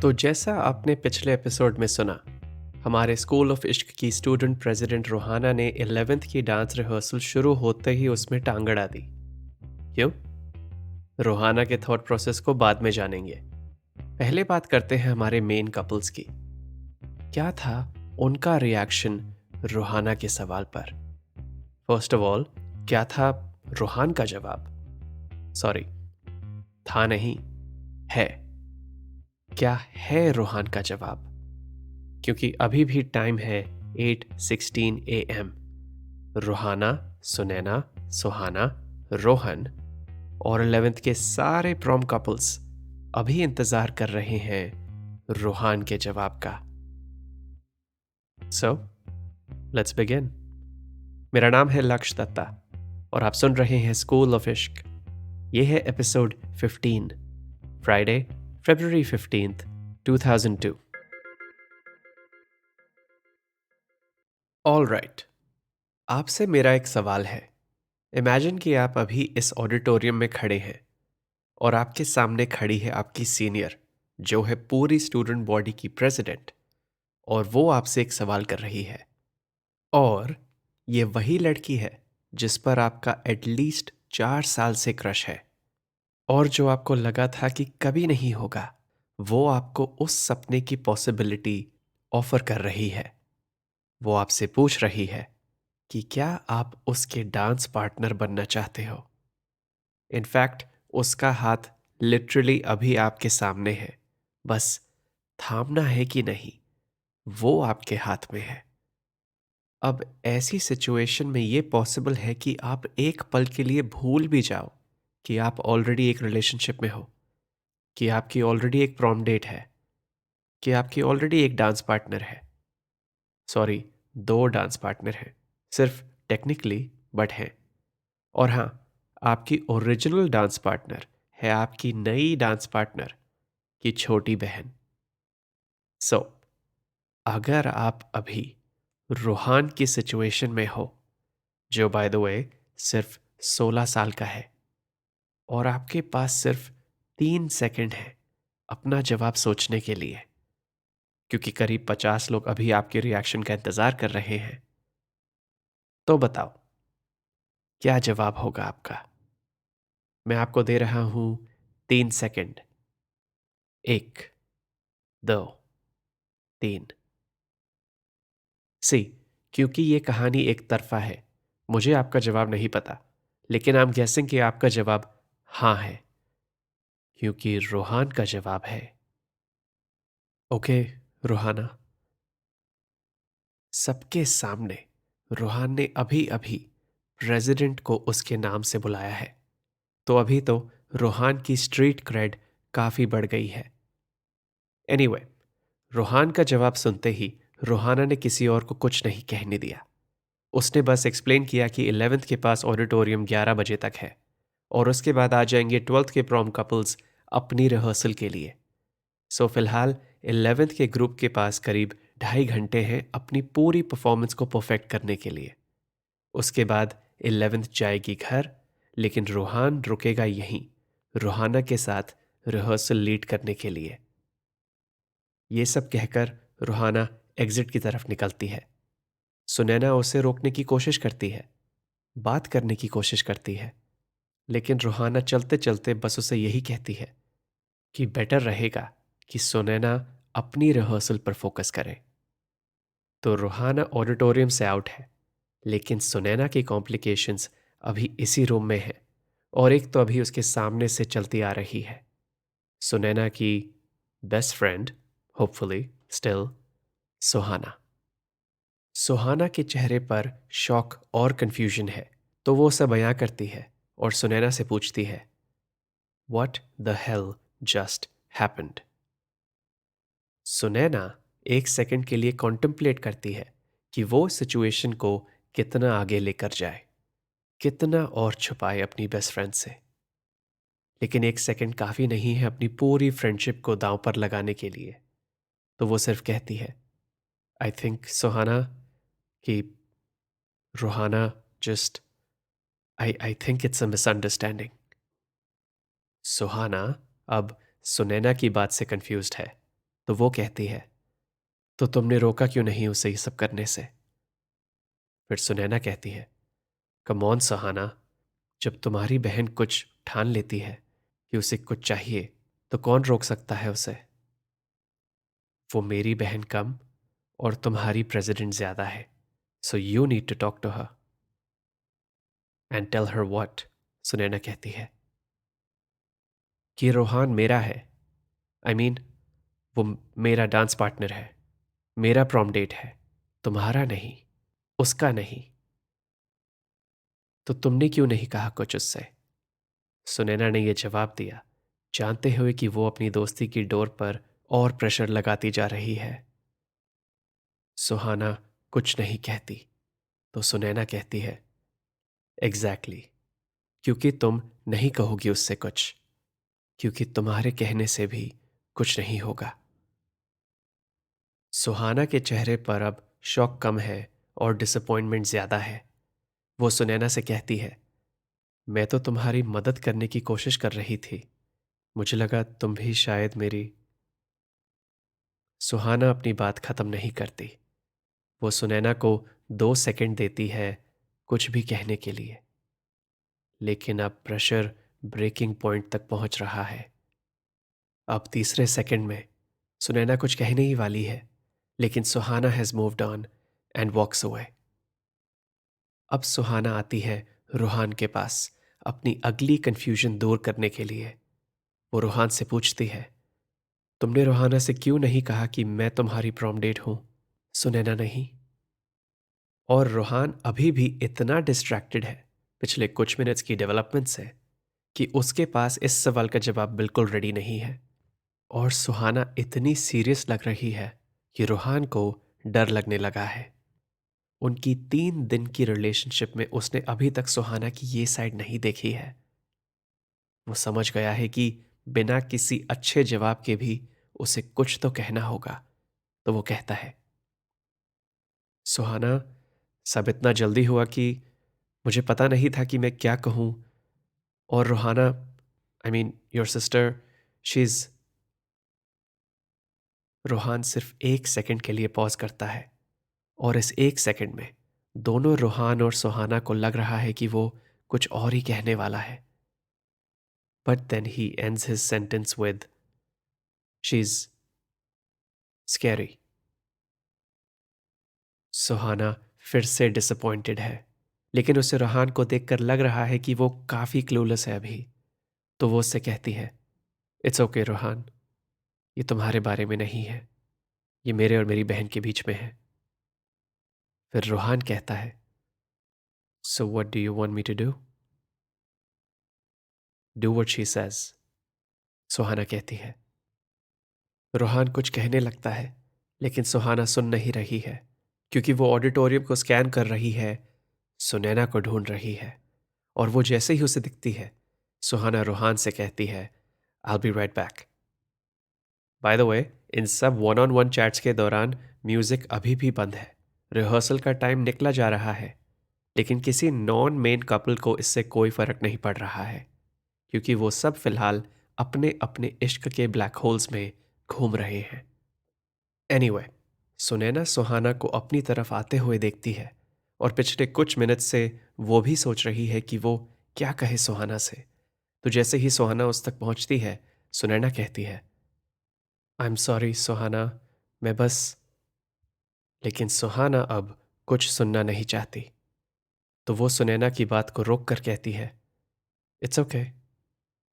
तो जैसा आपने पिछले एपिसोड में सुना, हमारे स्कूल ऑफ इश्क की स्टूडेंट प्रेसिडेंट रूहाना ने 11th की डांस रिहर्सल शुरू होते ही उसमें टांग अड़ा दी। क्यों? रूहाना के थॉट प्रोसेस को बाद में जानेंगे। पहले बात करते हैं हमारे मेन कपल्स की। क्या था उनका रिएक्शन रूहाना के सवाल पर? फर्स्ट ऑफ ऑल, क्या था रूहान का जवाब? सॉरी, था नहीं, है। क्या है रूहान का जवाब? क्योंकि अभी भी टाइम है 8:16 AM। रूहाना, सुनैना, सुहाना, रोहन और 11th के सारे प्रॉम कपल्स अभी इंतजार कर रहे हैं रूहान के जवाब का। So let's begin. मेरा नाम है लक्ष्य दत्ता और आप सुन रहे हैं स्कूल ऑफ इश्क। ये है episode 15, Friday February 15th 2002। All right, आपसे मेरा एक सवाल है। इमेजिन कि आप अभी इस ऑडिटोरियम में खड़े हैं और आपके सामने खड़ी है आपकी सीनियर, जो है पूरी स्टूडेंट बॉडी की प्रेसिडेंट, और वो आपसे एक सवाल कर रही है। और ये वही लड़की है जिस पर आपका एटलीस्ट 4 साल से क्रश है, और जो आपको लगा था कि कभी नहीं होगा, वो आपको उस सपने की पॉसिबिलिटी ऑफर कर रही है। वो आपसे पूछ रही है कि क्या आप उसके डांस पार्टनर बनना चाहते हो। इनफैक्ट उसका हाथ लिटरली अभी आपके सामने है, बस थामना है कि नहीं, वो आपके हाथ में है। अब ऐसी सिचुएशन में ये पॉसिबल है कि आप एक पल के लिए भूल भी जाओ कि आप ऑलरेडी एक रिलेशनशिप में हो, कि आपकी ऑलरेडी एक प्रॉम डेट है, कि आपकी ऑलरेडी एक डांस पार्टनर है। सॉरी, 2 डांस पार्टनर हैं, सिर्फ टेक्निकली बट हैं। और हाँ, आपकी ओरिजिनल डांस पार्टनर है आपकी नई डांस पार्टनर की छोटी बहन। सो अगर आप अभी रूहान की सिचुएशन में हो, जो बाय द वे सिर्फ 16 साल का है, और आपके पास सिर्फ 3 सेकंड है अपना जवाब सोचने के लिए, क्योंकि करीब 50 लोग अभी आपके रिएक्शन का इंतजार कर रहे हैं, तो बताओ क्या जवाब होगा आपका? मैं आपको दे रहा हूं 3 सेकंड। 1, 2, 3। सी, क्योंकि ये कहानी एक तरफा है, मुझे आपका जवाब नहीं पता, लेकिन आई एम गेसिंग कि आपका जवाब हाँ है, क्योंकि रूहान का जवाब है ओके। रूहाना, सबके सामने रूहान ने अभी अभी प्रेसिडेंट को उसके नाम से बुलाया है, तो अभी तो रूहान की स्ट्रीट क्रेड काफी बढ़ गई है। एनीवे, रूहान का जवाब सुनते ही रूहाना ने किसी और को कुछ नहीं कहने दिया। उसने बस एक्सप्लेन किया कि 11th के पास ऑडिटोरियम 11 बजे तक है, और उसके बाद आ जाएंगे 12th के प्रॉम कपल्स अपनी रिहर्सल के लिए। सो फिलहाल 11th के ग्रुप के पास करीब 2.5 घंटे हैं अपनी पूरी परफॉर्मेंस को परफेक्ट करने के लिए। उसके बाद 11th जाएगी घर, लेकिन रूहान रुकेगा यहीं रूहाना के साथ रिहर्सल लीड करने के लिए। ये सब कहकर रूहाना एग्जिट की तरफ निकलती है। सुनैना उसे रोकने की कोशिश करती है, बात करने की कोशिश करती है, लेकिन रूहाना चलते चलते बस उसे यही कहती है कि बेटर रहेगा कि सुनैना अपनी रिहर्सल पर फोकस करे। तो रूहाना ऑडिटोरियम से आउट है, लेकिन सुनैना की कॉम्प्लिकेशंस अभी इसी रूम में है, और एक तो अभी उसके सामने से चलती आ रही है सुनैना की बेस्ट फ्रेंड, होपफुली स्टिल, सुहाना। सुहाना के चेहरे पर शॉक और कंफ्यूजन है, तो वो उसे बयां करती है और सुनैना से पूछती है, What the hell just happened? Sunaina एक सेकंड के लिए कॉन्टेम्पलेट करती है कि वो सिचुएशन को कितना आगे लेकर जाए, कितना और छुपाए अपनी बेस्ट फ्रेंड से। लेकिन एक सेकंड काफी नहीं है अपनी पूरी फ्रेंडशिप को दांव पर लगाने के लिए, तो वो सिर्फ कहती है, आई थिंक सुहाना कि Roohana just I think it's a misunderstanding. Suhana अब सुनैना की बात से कंफ्यूज्ड है। तो वो कहती है, तो तुमने रोका क्यों नहीं उसे ये सब करने से? फिर सुनैना कहती है, कम ऑन सुहाना, जब तुम्हारी बहन कुछ ठान लेती है कि उसे कुछ चाहिए, तो कौन रोक सकता है उसे? वो मेरी बहन कम और तुम्हारी प्रेसिडेंट ज्यादा है, so you need to talk to her and tell her what. Sunaina कहती है कि रोहान मेरा है। आई मीन, वो मेरा डांस पार्टनर है, मेरा प्रॉम डेट है, तुम्हारा नहीं, उसका नहीं। तो तुमने क्यों नहीं कहा कुछ उससे? सुनैना ने यह जवाब दिया, जानते हुए कि वो अपनी दोस्ती की डोर पर और प्रेशर लगाती जा रही है। सुहाना कुछ नहीं कहती, तो सुनैना कहती है, एग्जैक्टली exactly, क्योंकि तुम नहीं कहोगी उससे कुछ, क्योंकि तुम्हारे कहने से भी कुछ नहीं होगा। सुहाना के चेहरे पर अब शॉक कम है और डिसअपॉइंटमेंट ज्यादा है। वो सुनैना से कहती है, मैं तो तुम्हारी मदद करने की कोशिश कर रही थी, मुझे लगा तुम भी शायद मेरी। सुहाना अपनी बात खत्म नहीं करती। वो सुनैना को 2 सेकंड देती है कुछ भी कहने के लिए, लेकिन अब प्रेशर ब्रेकिंग पॉइंट तक पहुंच रहा है। अब तीसरे सेकंड में सुनैना कुछ कहने ही वाली है, लेकिन Suhana has moved on and walks away. अब सुहाना आती है रूहान के पास अपनी अगली कंफ्यूजन दूर करने के लिए। वो रूहान से पूछती है, तुमने रूहाना से क्यों नहीं कहा कि मैं तुम्हारी प्रॉम डेट हूं? सुनैना नहीं। और रूहान अभी भी इतना डिस्ट्रैक्टेड है पिछले कुछ मिनट्स की डेवलपमेंट से कि उसके पास इस सवाल का जवाब बिल्कुल रेडी नहीं है। और सुहाना इतनी सीरियस लग रही है कि रूहान को डर लगने लगा है। उनकी 3 दिन की रिलेशनशिप में उसने अभी तक सुहाना की ये साइड नहीं देखी है। वो समझ गया है कि बिना किसी अच्छे जवाब के भी उसे कुछ तो कहना होगा। तो वो कहता है, सुहाना, सब इतना जल्दी हुआ कि मुझे पता नहीं था कि मैं क्या कहूं। और Ruhana, I mean your sister, she is. Ruhan सिर्फ 1 सेकंड के लिए पॉज करता है, और इस 1 सेकंड में दोनों रूहान और सुहाना को लग रहा है कि वो कुछ और ही कहने वाला है। But then he ends his sentence with, she is scary. Suhana फिर से डिसअपॉइंटेड है, लेकिन उसे रूहान को देखकर लग रहा है कि वो काफी क्लूलेस है अभी। तो वो उससे कहती है, इट्स ओके रूहान, ये तुम्हारे बारे में नहीं है, ये मेरे और मेरी बहन के बीच में है। फिर रूहान कहता है, so what do you want me to do what she says. Suhana कहती है। रूहान कुछ कहने लगता है, लेकिन सुहाना सुन नहीं रही है, क्योंकि वो ऑडिटोरियम को स्कैन कर रही है, सुनैना को ढूंढ रही है। और वो जैसे ही उसे दिखती है, सुहाना रूहान से कहती है, I be right back. By the way, इन सब वन ऑन वन चैट्स के दौरान म्यूजिक अभी भी बंद है। रिहर्सल का टाइम निकला जा रहा है, लेकिन किसी नॉन मेन कपल को इससे कोई फर्क नहीं पड़ रहा है, क्योंकि वो सब फिलहाल अपने अपने इश्क के ब्लैक होल्स में घूम रहे हैं। एनीवे, सुनैना सुहाना को अपनी तरफ आते हुए देखती है, और पिछले कुछ मिनट से वो भी सोच रही है कि वो क्या कहे सुहाना से। तो जैसे ही सुहाना उस तक पहुंचती है, सुनैना कहती है, आई एम सॉरी सुहाना, मैं बस। लेकिन सुहाना अब कुछ सुनना नहीं चाहती। तो वो सुनैना की बात को रोक कर कहती है, इट्स ओके,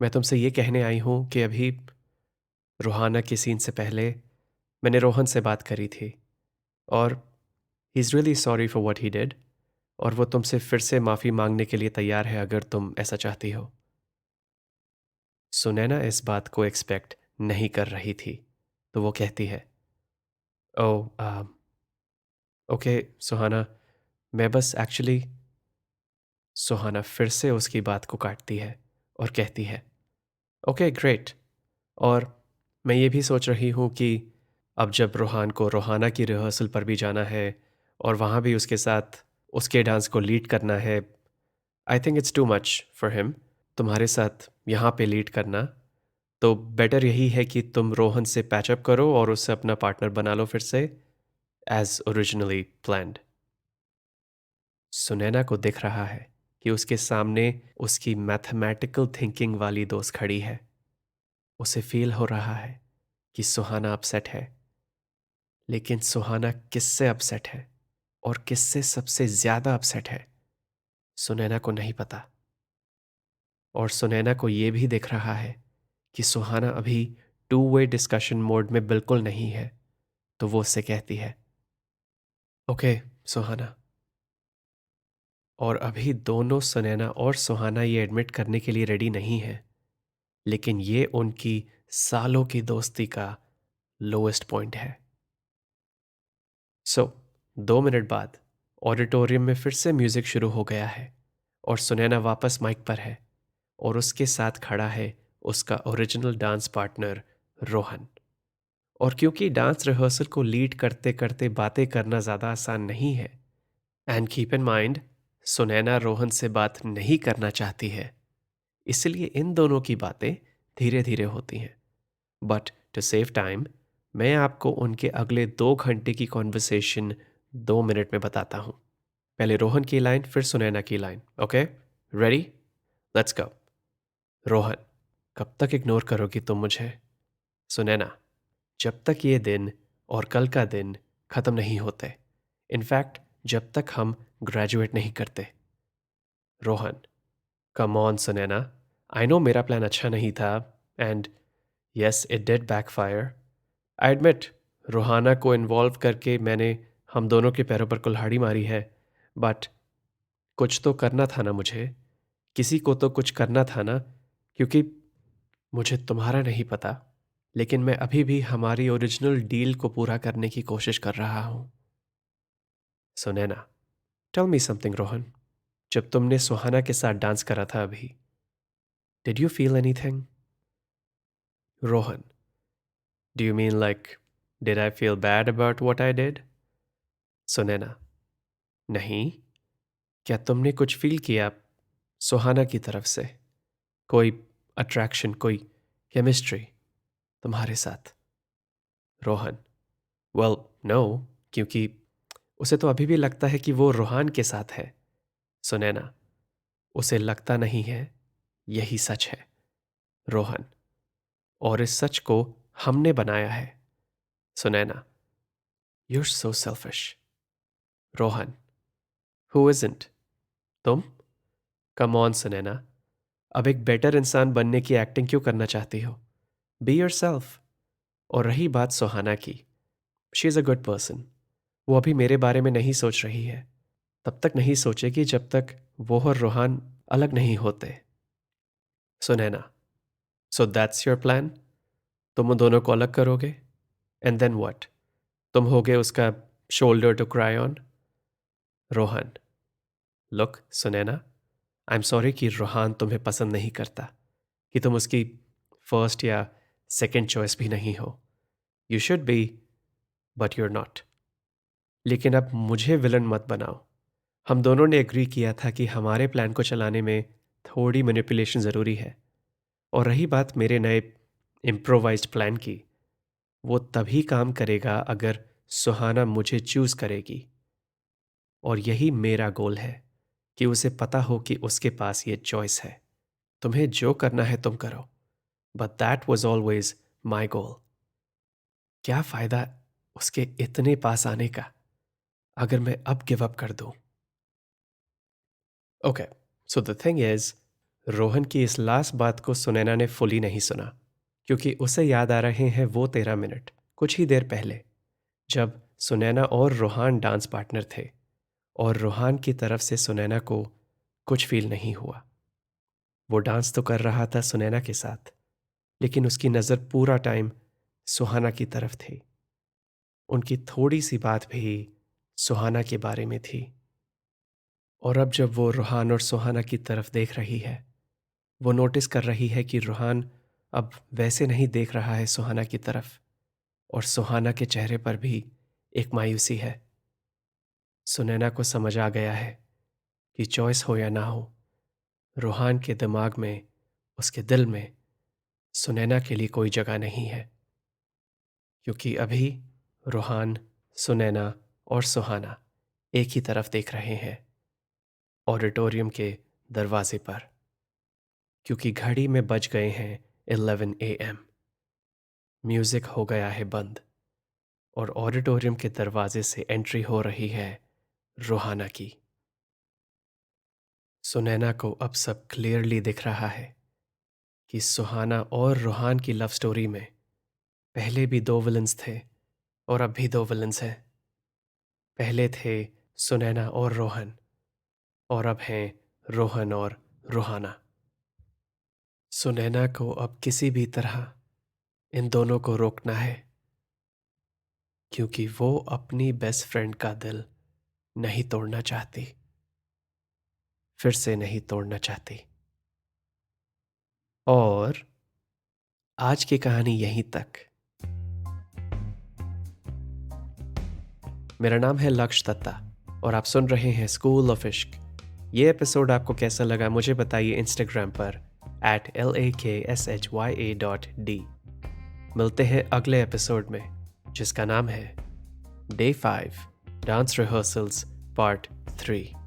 मैं तुमसे ये कहने आई हूं कि अभी रूहाना के सीन से पहले मैंने रोहन से बात करी थी, और he is really sorry for what he did, और वो तुमसे फिर से माफ़ी मांगने के लिए तैयार है अगर तुम ऐसा चाहती हो। सुनैना इस बात को एक्सपेक्ट नहीं कर रही थी, तो वो कहती है, ओह ओके सुहाना, मैं बस एक्चुअली। सुहाना फिर से उसकी बात को काटती है और कहती है, ओके ग्रेट, और मैं ये भी सोच रही हूँ कि अब जब रूहान को रूहाना की रिहर्सल पर भी जाना है और वहाँ भी उसके साथ उसके डांस को लीड करना है, आई think it's too much for him तुम्हारे साथ यहाँ पे लीड करना। तो बेटर यही है कि तुम रोहन से पैचअप करो और उससे अपना पार्टनर बना लो फिर से, एज ओरिजिनली प्लान्ड। सुनैना को दिख रहा है कि उसके सामने उसकी मैथमेटिकल थिंकिंग वाली दोस्त खड़ी है। उसे फील हो रहा है कि सुहाना अपसेट है, लेकिन सुहाना किससे अपसेट है और किससे सबसे ज्यादा अपसेट है, सुनैना को नहीं पता। और सुनैना को यह भी दिख रहा है कि सुहाना अभी टू वे डिस्कशन मोड में बिल्कुल नहीं है। तो वो उससे कहती है, ओके सुहाना। और अभी दोनों सुनैना और सुहाना ये एडमिट करने के लिए रेडी नहीं है, लेकिन ये उनकी सालों की दोस्ती का लोएस्ट पॉइंट है। सो 2 मिनट बाद ऑडिटोरियम में फिर से म्यूजिक शुरू हो गया है और सुनैना वापस माइक पर है और उसके साथ खड़ा है उसका ओरिजिनल डांस पार्टनर रोहन। और क्योंकि डांस रिहर्सल को लीड करते करते बातें करना ज़्यादा आसान नहीं है, and keep in mind Sunaina Rohan से बात नहीं करना चाहती है, इसलिए इन दोनों की बातें धीरे धीरे होती हैं। बट टू सेव टाइम मैं आपको उनके अगले 2 घंटे की कॉन्वर्सेशन 2 मिनट में बताता हूं। पहले रोहन की लाइन, फिर सुनैना की line. Okay, ready, let's go. Rohan, कब तक इग्नोर करोगी तुम मुझे? सुनैना, जब तक ये दिन और कल का दिन खत्म नहीं होते, इनफैक्ट जब तक हम ग्रेजुएट नहीं करते। Rohan, come on Sunaina, I know मेरा प्लान अच्छा नहीं था, and yes it did backfire. I admit, Rohana को इन्वॉल्व करके मैंने हम दोनों के पैरों पर कुल्हाड़ी मारी है, बट कुछ तो करना था ना मुझे, किसी को तो कुछ करना था ना, क्योंकि मुझे तुम्हारा नहीं पता, लेकिन मैं अभी भी हमारी ओरिजिनल डील को पूरा करने की कोशिश कर रहा हूं। Sunaina, tell me something Rohan, जब तुमने सुहाना के साथ डांस करा था अभी, did you feel anything? Rohan, do you mean like did I feel bad about what I did? Sunaina, नहीं, क्या तुमने कुछ फील किया सुहाना की तरफ से, कोई अट्रैक्शन, कोई केमिस्ट्री तुम्हारे साथ? रोहन, वेल नो, क्योंकि उसे तो अभी भी लगता है कि वो रोहान के साथ है। सुनैना, उसे लगता नहीं है, यही सच है। रोहन, और इस सच को हमने बनाया है। Sunaina, you're so selfish. Rohan, who isn't? तुम? कम ऑन सुनैना, अब एक बेटर इंसान बनने की एक्टिंग क्यों करना चाहती हो? Be your self. और रही बात सुहाना की, she is a good person. वो अभी मेरे बारे में नहीं सोच रही है, तब तक नहीं सोचेगी जब तक वो और रोहान अलग नहीं होते। Sunaina, so that's your plan? तुम उन दोनों को अलग करोगे, एंड देन व्हाट? तुम होगे उसका shoulder to cry on? Rohan, look Sunaina, I'm sorry कि रोहान तुम्हें पसंद नहीं करता, कि तुम उसकी फर्स्ट या सेकंड चॉइस भी नहीं हो। You should be, but you're not. लेकिन अब मुझे विलन मत बनाओ। हम दोनों ने एग्री किया था कि हमारे प्लान को चलाने में थोड़ी मैनिपुलेशन ज़रूरी है। और रही बात मेरे नए इम्प्रोवाइज्ड प्लान की, वो तभी काम करेगा अगर सुहाना मुझे चूज करेगी। और यही मेरा गोल है कि उसे पता हो कि उसके पास ये चॉइस है। तुम्हें जो करना है तुम करो, but that was always my goal. क्या फायदा उसके इतने पास आने का अगर मैं अब गिव अप कर दूं? Okay, so the thing is, Rohan की इस लास्ट बात को सुनैना ने फुली नहीं सुना, क्योंकि उसे याद आ रहे हैं वो 13 मिनट कुछ ही देर पहले, जब सुनैना और रोहान डांस पार्टनर थे और रोहान की तरफ से सुनैना को कुछ फील नहीं हुआ। वो डांस तो कर रहा था सुनैना के साथ, लेकिन उसकी नज़र पूरा टाइम सुहाना की तरफ थी। उनकी थोड़ी सी बात भी सुहाना के बारे में थी। और अब जब वो रोहान और सुहाना की तरफ देख रही है, वो नोटिस कर रही है कि रोहान अब वैसे नहीं देख रहा है सुहाना की तरफ, और सुहाना के चेहरे पर भी एक मायूसी है। सुनैना को समझ आ गया है कि चॉइस हो या ना हो, रोहान के दिमाग में, उसके दिल में सुनैना के लिए कोई जगह नहीं है, क्योंकि अभी रूहान, सुनैना और सुहाना एक ही तरफ देख रहे हैं, ऑडिटोरियम के दरवाजे पर, क्योंकि घड़ी में बज गए हैं 11 AM। म्यूजिक हो गया है बंद और ऑडिटोरियम के दरवाजे से एंट्री हो रही है रूहाना की। सुनैना को अब सब क्लियरली दिख रहा है कि सुहाना और रूहान की लव स्टोरी में पहले भी दो विलन्स थे और अब भी दो विलन्स हैं। पहले थे सुनैना और रोहन और अब हैं रोहन और रूहाना। सुनैना को अब किसी भी तरह इन दोनों को रोकना है, क्योंकि वो अपनी बेस्ट फ्रेंड का दिल नहीं तोड़ना चाहती, फिर से नहीं तोड़ना चाहती। और आज की कहानी यहीं तक। मेरा नाम है लक्ष्य दत्ता और आप सुन रहे हैं स्कूल ऑफ इश्क। ये एपिसोड आपको कैसा लगा मुझे बताइए इंस्टाग्राम पर @LAKSHYA.D। मिलते हैं अगले एपिसोड में, जिसका नाम है Day 5 Dance Rehearsals Part 3।